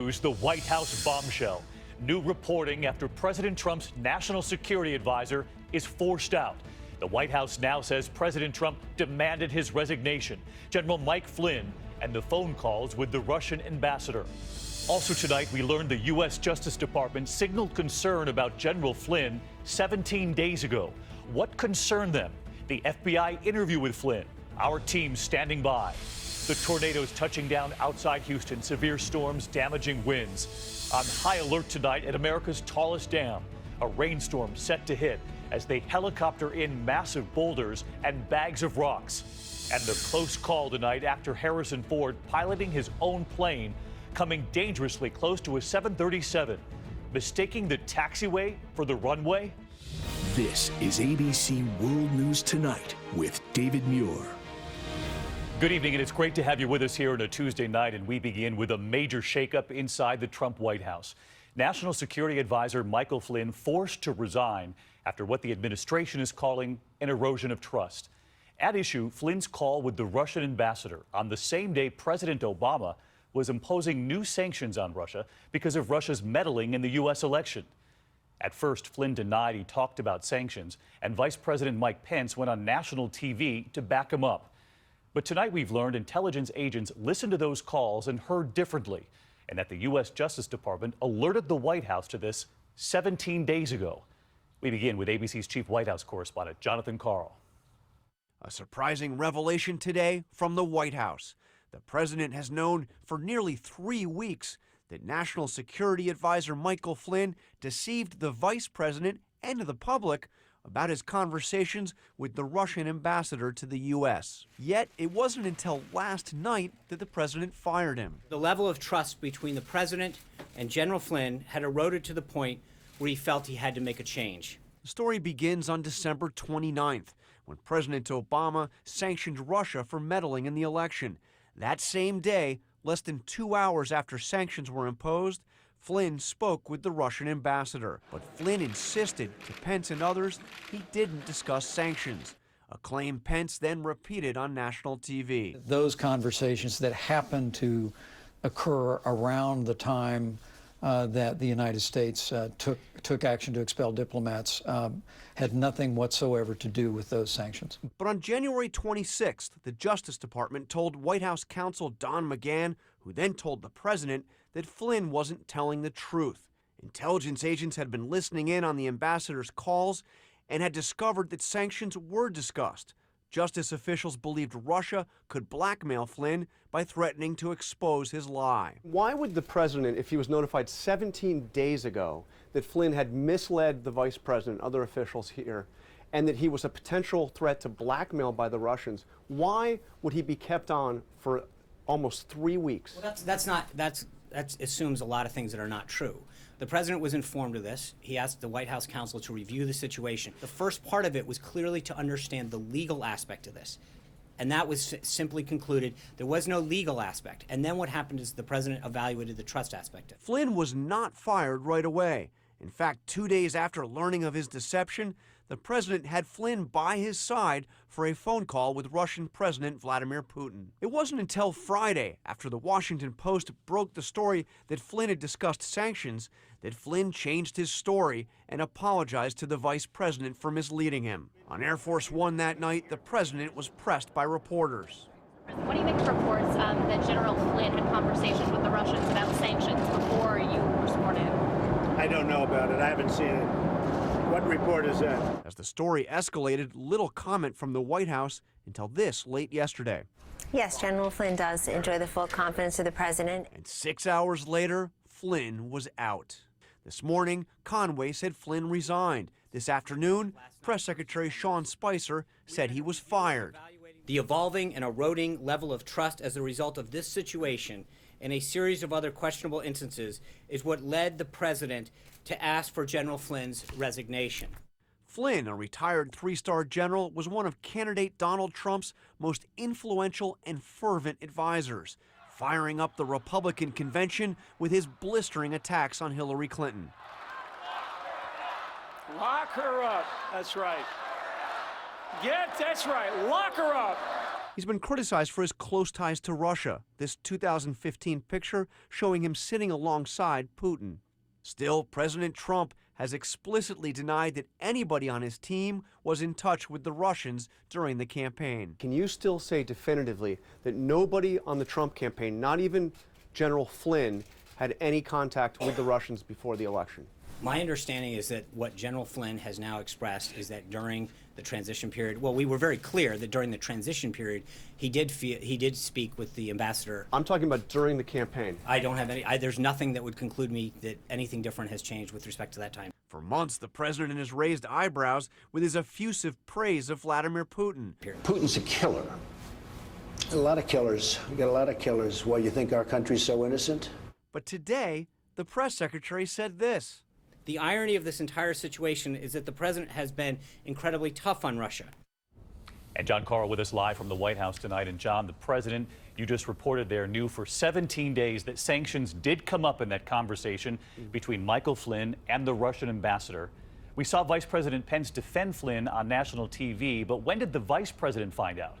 The White House bombshell. New reporting after President Trump's national security advisor is forced out. The White House now says President Trump demanded his resignation. General Mike Flynn and the phone calls with the Russian ambassador. Also tonight, we learned the U.S. Justice Department signaled concern about General Flynn 17 days ago. What concerned them? The FBI interview with Flynn. Our team standing by. The tornadoes touching down outside Houston, severe storms, damaging winds. On high alert tonight at America's tallest dam. A rainstorm set to hit as they helicopter in massive boulders and bags of rocks. And the close call tonight, actor Harrison Ford piloting his own plane, coming dangerously close to a 737, mistaking the taxiway for the runway. This is ABC World News Tonight with David Muir. Good evening, and it's great to have you with us here on a Tuesday night, and we begin with a major shakeup inside the Trump White House. National Security Advisor Michael Flynn forced to resign after what the administration is calling an erosion of trust. At issue, Flynn's call with the Russian ambassador on the same day President Obama was imposing new sanctions on Russia because of Russia's meddling in the U.S. election. At first, Flynn denied he talked about sanctions, and Vice President Mike Pence went on national TV to back him up. But tonight we've learned intelligence agents listened to those calls and heard differently, and that the U.S. Justice Department alerted the White House to this 17 days ago. We begin with ABC's chief White House correspondent, Jonathan Karl. A surprising revelation today from the White House. The president has known for nearly 3 weeks that National Security Advisor Michael Flynn deceived the vice president and the public about his conversations with the Russian ambassador to the U.S. Yet, it wasn't until last night that the president fired him. The level of trust between the president and General Flynn had eroded to the point where he felt he had to make a change. The story begins on December 29th, when President Obama sanctioned Russia for meddling in the election. That same day, less than 2 hours after sanctions were imposed, Flynn spoke with the Russian ambassador. But Flynn insisted to Pence and others he didn't discuss sanctions, a claim Pence then repeated on national TV. Those conversations that happened to occur around the time that the United States took action to expel diplomats had nothing whatsoever to do with those sanctions. But on January 26th, the Justice Department told White House counsel Don McGahn, who then told the president, that Flynn wasn't telling the truth. Intelligence agents had been listening in on the ambassador's calls and had discovered that sanctions were discussed. Justice officials believed Russia could blackmail Flynn by threatening to expose his lie. Why would the president, if he was notified 17 days ago that Flynn had misled the vice president, other officials here, and that he was a potential threat to blackmail by the Russians, why would he be kept on for almost 3 weeks? Well, that assumes a lot of things that are not true. The president was informed of this. He asked the White House counsel to review the situation. The first part of it was clearly to understand the legal aspect of this. And that was simply concluded there was no legal aspect. And then what happened is the president evaluated the trust aspect of it. Flynn was not fired right away. In fact, 2 days after learning of his deception, the president had Flynn by his side for a phone call with Russian President Vladimir Putin. It wasn't until Friday, after the Washington Post broke the story that Flynn had discussed sanctions, that Flynn changed his story and apologized to the vice president for misleading him. On Air Force One that night, the president was pressed by reporters. What do you make of reports that General Flynn had conversations with the Russians about sanctions before you were sworn in? I don't know about it. I haven't seen it. What report is that? As the story escalated, little comment from the White House until this late yesterday. Yes, General Flynn does enjoy the full confidence of the president. And 6 hours later, Flynn was out. This morning, Conway said Flynn resigned. This afternoon, Press Secretary Sean Spicer said he was fired. The evolving and eroding level of trust as a result of this situation and a series of other questionable instances is what led the president to ask for General Flynn's resignation. Flynn, a retired three-star general, was one of candidate Donald Trump's most influential and fervent advisors, firing up the Republican convention with his blistering attacks on Hillary Clinton. Lock her up. That's right. That's right. Lock her up. He's been criticized for his close ties to Russia. This 2015 picture showing him sitting alongside Putin. Still, President Trump has explicitly denied that anybody on his team was in touch with the Russians during the campaign. Can you still say definitively that nobody on the Trump campaign, not even General Flynn, had any contact with the Russians before the election? My understanding is that what General Flynn has now expressed is that during the transition period, well, we were very clear that during the transition period, he did speak with the ambassador. I'm talking about during the campaign. I don't have any, there's nothing that would conclude me that anything different has changed with respect to that time. For months, the president has raised eyebrows with his effusive praise of Vladimir Putin. Putin's a killer. A lot of killers. We got a lot of killers. Why, you think our country's so innocent? But today, the press secretary said this. The irony of this entire situation is that the president has been incredibly tough on Russia. And John Carl with us live from the White House tonight. And John, the president, you just reported there, knew for 17 days that sanctions did come up in that conversation between Michael Flynn and the Russian ambassador. We saw Vice President Pence defend Flynn on national TV, but when did the vice president find out?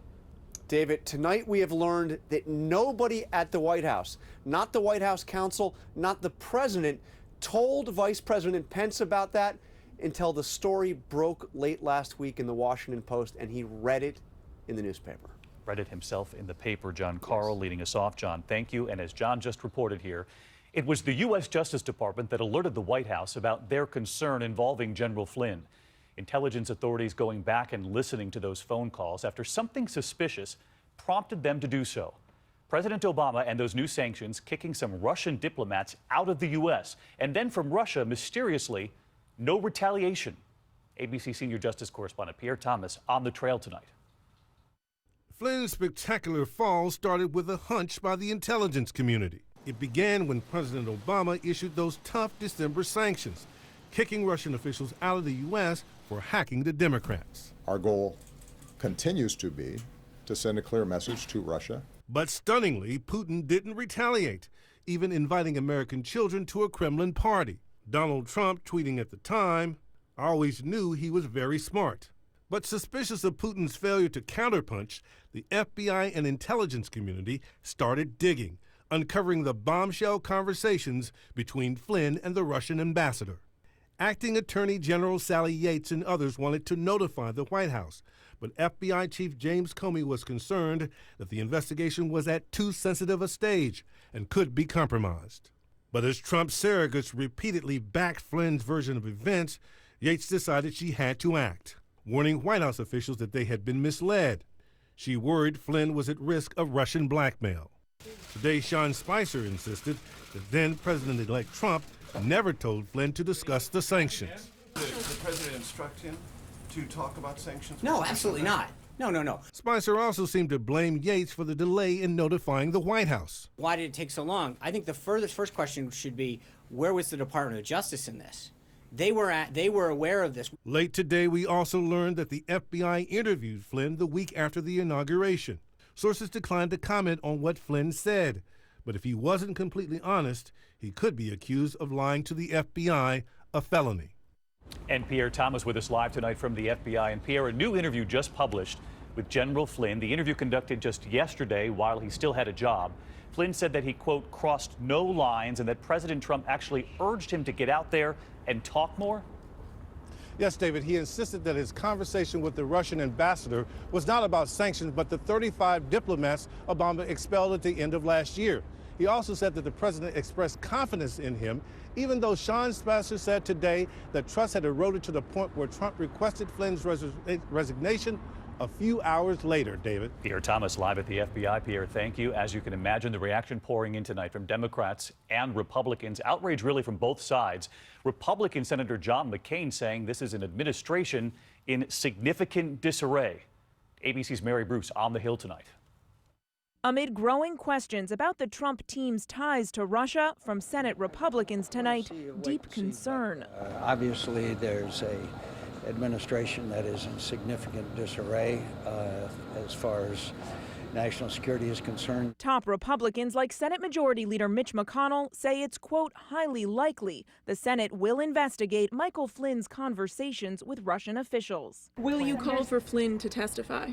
David, tonight we have learned that nobody at the White House, not the White House counsel, not the president, told Vice President Pence about that until the story broke late last week in the Washington Post and he read it in the newspaper. Read it himself in the paper. John Carl leading us off. John, thank you. And as John just reported here, it was the U.S. Justice Department that alerted the White House about their concern involving General Flynn. Intelligence authorities going back and listening to those phone calls after something suspicious prompted them to do so. President Obama and those new sanctions kicking some Russian diplomats out of the U.S. And then from Russia, mysteriously, no retaliation. ABC senior justice correspondent Pierre Thomas on the trail tonight. Flynn's spectacular fall started with a hunch by the intelligence community. It began when President Obama issued those tough December sanctions, kicking Russian officials out of the U.S. for hacking the Democrats. Our goal continues to be to send a clear message to Russia. But stunningly, Putin didn't retaliate, even inviting American children to a Kremlin party. Donald Trump, tweeting at the time, "I always knew he was very smart." But suspicious of Putin's failure to counterpunch, the FBI and intelligence community started digging, uncovering the bombshell conversations between Flynn and the Russian ambassador. Acting Attorney General Sally Yates and others wanted to notify the White House, but FBI Chief James Comey was concerned that the investigation was at too sensitive a stage and could be compromised. But as Trump's surrogates repeatedly backed Flynn's version of events, Yates decided she had to act, warning White House officials that they had been misled. She worried Flynn was at risk of Russian blackmail. Today, Sean Spicer insisted that then President-elect Trump never told Flynn to discuss the sanctions. Did the president instruct him to talk about sanctions? No, absolutely not. No. Spicer also seemed to blame Yates for the delay in notifying the White House. Why did it take so long? I think the first question should be, where was the Department of Justice in this? They were aware of this. Late today, we also learned that the FBI interviewed Flynn the week after the inauguration. Sources declined to comment on what Flynn said, but if he wasn't completely honest, he could be accused of lying to the FBI, a felony. And Pierre Thomas with us live tonight from the FBI. And Pierre, a new interview just published with General Flynn. The interview conducted just yesterday while he still had a job. Flynn said that he, quote, crossed no lines and that President Trump actually urged him to get out there and talk more. Yes, David, he insisted that his conversation with the Russian ambassador was not about sanctions, but the 35 diplomats Obama expelled at the end of last year. He also said that the president expressed confidence in him, even though Sean Spicer said today that trust had eroded to the point where Trump requested Flynn's resignation a few hours later, David. Pierre Thomas live at the FBI. Pierre, thank you. As you can imagine, the reaction pouring in tonight from Democrats and Republicans. Outrage really from both sides. Republican Senator John McCain saying this is an administration in significant disarray. ABC's Mary Bruce on the Hill tonight. Amid growing questions about the Trump team's ties to Russia from Senate Republicans tonight, deep concern. Obviously, there's a administration that is in significant disarray as far as national security is concerned. Top Republicans like Senate Majority Leader Mitch McConnell say it's, quote, highly likely the Senate will investigate Michael Flynn's conversations with Russian officials. Will you call for Flynn to testify?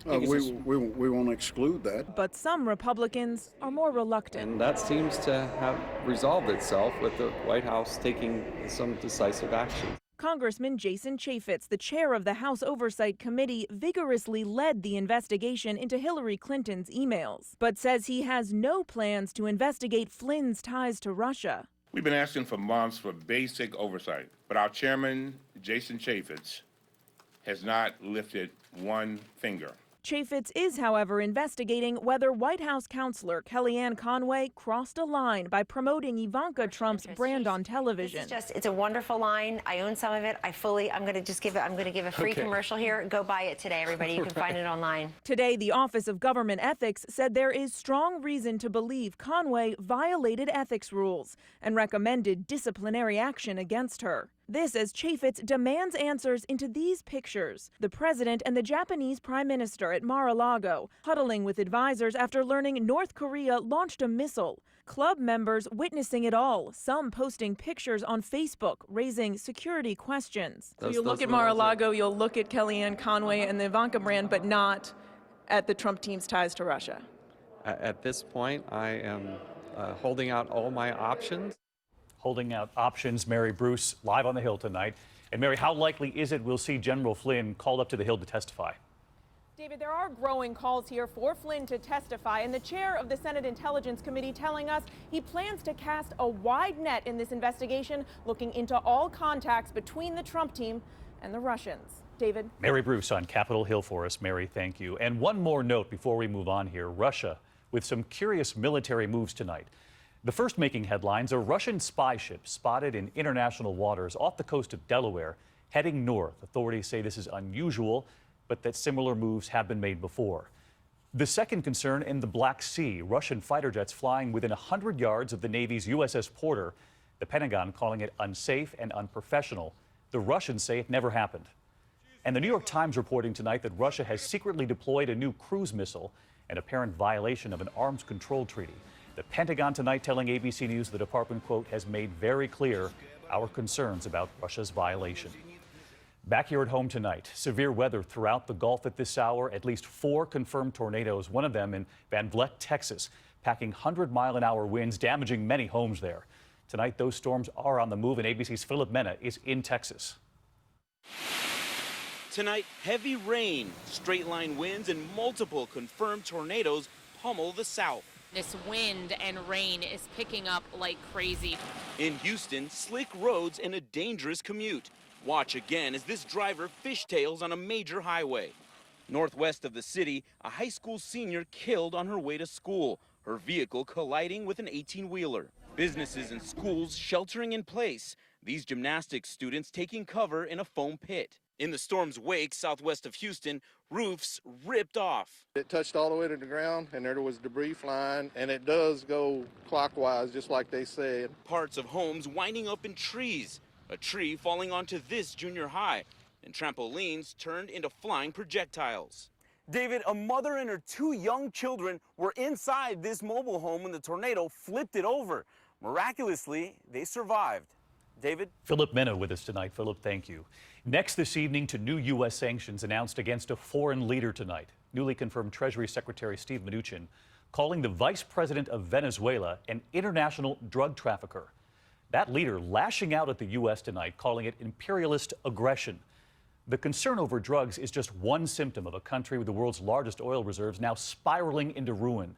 We won't exclude that. But some Republicans are more reluctant. And that seems to have resolved itself with the White House taking some decisive action. Congressman Jason Chaffetz, the chair of the House Oversight Committee, vigorously led the investigation into Hillary Clinton's emails, but says he has no plans to investigate Flynn's ties to Russia. We've been asking for months for basic oversight, but our chairman, Jason Chaffetz, has not lifted one finger. Chaffetz is, however, investigating whether White House counselor Kellyanne Conway crossed a line by promoting Ivanka Trump's brand on television. It's a wonderful line. I own some of it. I'm going to give a free commercial here. Go buy it today, everybody. You can find it online. Today, the Office of Government Ethics said there is strong reason to believe Conway violated ethics rules and recommended disciplinary action against her. This as Chaffetz demands answers into these pictures. The president and the Japanese prime minister at Mar-a-Lago huddling with advisors after learning North Korea launched a missile. Club members witnessing it all, some posting pictures on Facebook, raising security questions. So you'll look at Mar-a-Lago, you'll look at Kellyanne Conway and the Ivanka brand, but not at the Trump team's ties to Russia. At this point, I am holding out all my options. Holding out options. Mary Bruce live on the Hill tonight. And Mary, how likely is it we'll see General Flynn called up to the Hill to testify? David, there are growing calls here for Flynn to testify, and the chair of the Senate Intelligence Committee telling us he plans to cast a wide net in this investigation, looking into all contacts between the Trump team and the Russians. David? Mary Bruce on Capitol Hill for us. Mary, thank you. And one more note before we move on here. Russia with some curious military moves tonight. The first making headlines, a Russian spy ship spotted in international waters off the coast of Delaware, heading north. Authorities say this is unusual, but that similar moves have been made before. The second concern in the Black Sea, Russian fighter jets flying within 100 yards of the Navy's USS Porter, the Pentagon calling it unsafe and unprofessional. The Russians say it never happened. And the New York Times reporting tonight that Russia has secretly deployed a new cruise missile, an apparent violation of an arms control treaty. The Pentagon tonight telling ABC News the department, quote, has made very clear our concerns about Russia's violation. Back here at home tonight, severe weather throughout the Gulf at this hour. At least 4 confirmed tornadoes, one of them in Van Vleck, Texas, packing 100-mile-an-hour winds, damaging many homes there. Tonight, those storms are on the move, and ABC's Philip Mena is in Texas. Tonight, heavy rain, straight-line winds, and multiple confirmed tornadoes pummel the South. This wind and rain is picking up like crazy. In Houston, slick roads and a dangerous commute. Watch again as this driver fishtails on a major highway. Northwest of the city, a high school senior killed on her way to school, her vehicle colliding with an 18-wheeler. Businesses and schools sheltering in place. These gymnastics students taking cover in a foam pit. In the storm's wake, southwest of Houston, roofs ripped off. It touched all the way to the ground, and there was debris flying, and it does go clockwise, just like they said. Parts of homes winding up in trees. A tree falling onto this junior high, and trampolines turned into flying projectiles. David, a mother and her 2 young children were inside this mobile home when the tornado flipped it over. Miraculously, they survived. David? Philip Mena with us tonight. Philip, thank you. Next this evening to new U.S. sanctions announced against a foreign leader tonight. Newly confirmed Treasury Secretary Steve Mnuchin calling the vice president of Venezuela an international drug trafficker. That leader lashing out at the U.S. tonight, calling it imperialist aggression. The concern over drugs is just one symptom of a country with the world's largest oil reserves now spiraling into ruin.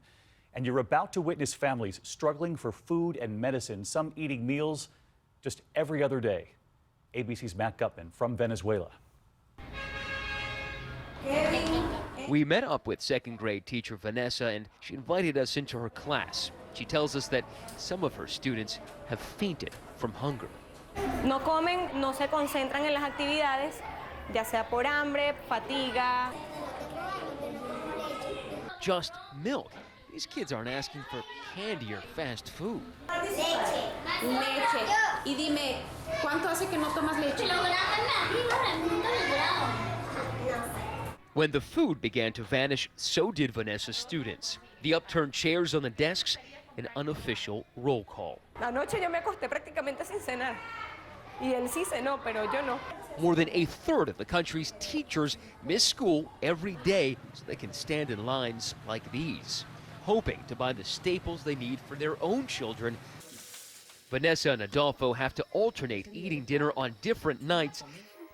And you're about to witness families struggling for food and medicine, some eating meals just every other day. ABC's Matt Gutman from Venezuela. We met up with second-grade teacher Vanessa, and she invited us into her class. She tells us that some of her students have fainted from hunger. No comen, no se concentran en las actividades, ya sea por hambre, fatiga. Just milk. These kids aren't asking for candy or fast food. Leche. Y dime, ¿cuánto hace que no tomas leche? When the food began to vanish, so did Vanessa's students. The upturned chairs on the desks, an unofficial roll call. Anoche yo me acosté prácticamente sin cenar. Y él sí cenó, pero yo no. More than a third of the country's teachers miss school every day so they can stand in lines like these, hoping to buy the staples they need for their own children. Vanessa and Adolfo have to alternate eating dinner on different nights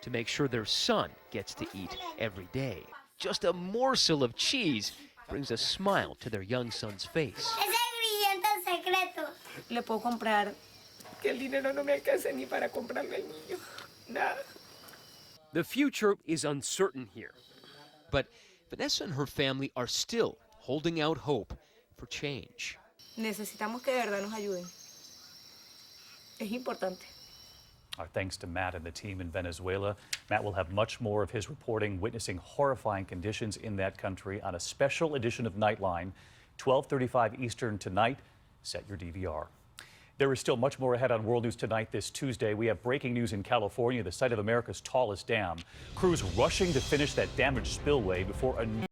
to make sure their son gets to eat every day. Just a morsel of cheese brings a smile to their young son's face. Le puedo comprar, que el dinero no me alcanza ni para comprarle al niño. Nada. The future is uncertain here, but Vanessa and her family are still holding out hope for change. Necesitamos que de verdad nos ayuden. Es importante. Our thanks to Matt and the team in Venezuela. Matt will have much more of his reporting witnessing horrifying conditions in that country on a special edition of Nightline, 12:35 Eastern tonight. Set your DVR. There is still much more ahead on World News Tonight this Tuesday. We have breaking news in California, the site of America's tallest dam. Crews rushing to finish that damaged spillway before a new